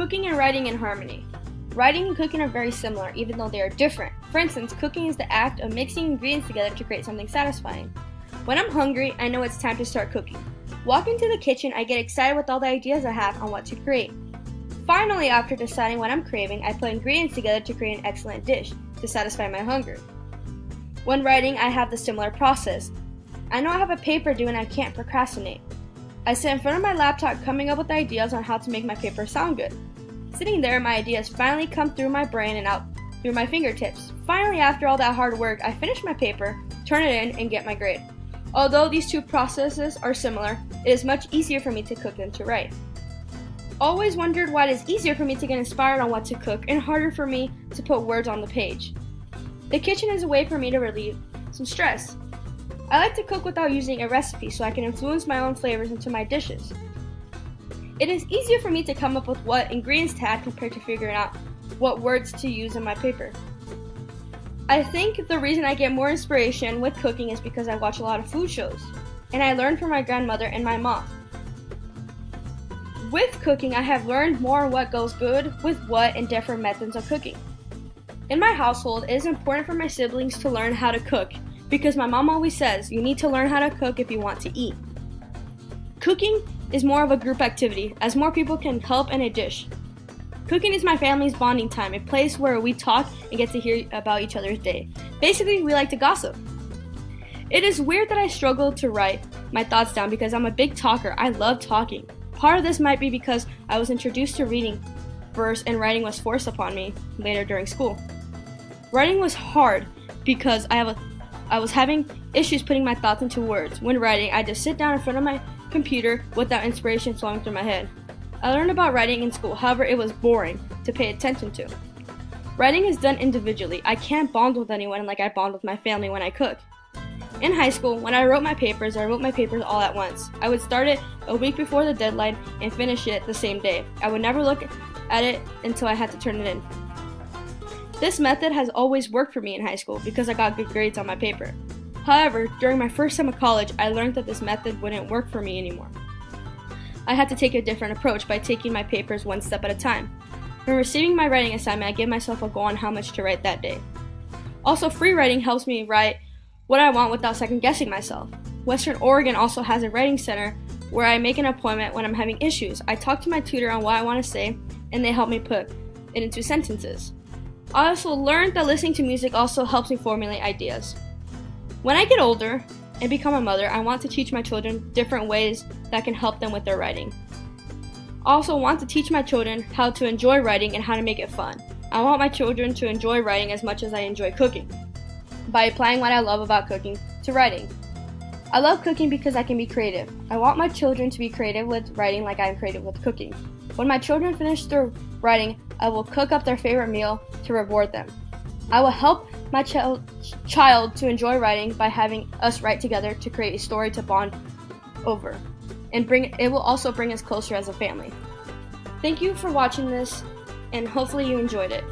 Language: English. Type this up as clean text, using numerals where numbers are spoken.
Cooking and writing in harmony. Writing and cooking are very similar, even though they are different. For instance, cooking is the act of mixing ingredients together to create something satisfying. When I'm hungry, I know it's time to start cooking. Walking to the kitchen, I get excited with all the ideas I have on what to create. Finally, after deciding what I'm craving, I put ingredients together to create an excellent dish to satisfy my hunger. When writing, I have the similar process. I know I have a paper due and I can't procrastinate. I sit in front of my laptop coming up with ideas on how to make my paper sound good. Sitting there, my ideas finally come through my brain and out through my fingertips. Finally, after all that hard work, I finish my paper, turn it in, and get my grade. Although these two processes are similar, it is much easier for me to cook than to write. Always wondered why it is easier for me to get inspired on what to cook and harder for me to put words on the page. The kitchen is a way for me to relieve some stress. I like to cook without using a recipe so I can influence my own flavors into my dishes. It is easier for me to come up with what ingredients to add compared to figuring out what words to use in my paper. I think the reason I get more inspiration with cooking is because I watch a lot of food shows, and I learn from my grandmother and my mom. With cooking, I have learned more what goes good with what and different methods of cooking. In my household, it is important for my siblings to learn how to cook because my mom always says you need to learn how to cook if you want to eat. Cooking is more of a group activity as more people can help in a dish. Cooking is my family's bonding time, a place where we talk and get to hear about each other's day. Basically, we like to gossip. It is weird that I struggle to write my thoughts down because I'm a big talker. I love talking. Part of this might be because I was introduced to reading first and writing was forced upon me later during school. Writing was hard because I was having issues putting my thoughts into words. When writing, I just sit down in front of my computer without inspiration flowing through my head. I learned about writing in school, however it was boring to pay attention to. Writing is done individually. I can't bond with anyone like I bond with my family when I cook. In high school, when I wrote my papers all at once. I would start it a week before the deadline and finish it the same day. I would never look at it until I had to turn it in. This method has always worked for me in high school because I got good grades on my paper. However, during my first time of college, I learned that this method wouldn't work for me anymore. I had to take a different approach by taking my papers one step at a time. When receiving my writing assignment, I give myself a goal on how much to write that day. Also, free writing helps me write what I want without second guessing myself. Western Oregon also has a writing center where I make an appointment when I'm having issues. I talk to my tutor on what I want to say, and they help me put it into sentences. I also learned that listening to music also helps me formulate ideas. When I get older and become a mother, I want to teach my children different ways that can help them with their writing. I also want to teach my children how to enjoy writing and how to make it fun. I want my children to enjoy writing as much as I enjoy cooking, by applying what I love about cooking to writing. I love cooking because I can be creative. I want my children to be creative with writing like I am creative with cooking. When my children finish their writing, I will cook up their favorite meal to reward them. I will help my child to enjoy writing by having us write together to create a story to bond over. And it will also bring us closer as a family. Thank you for watching this, and hopefully you enjoyed it.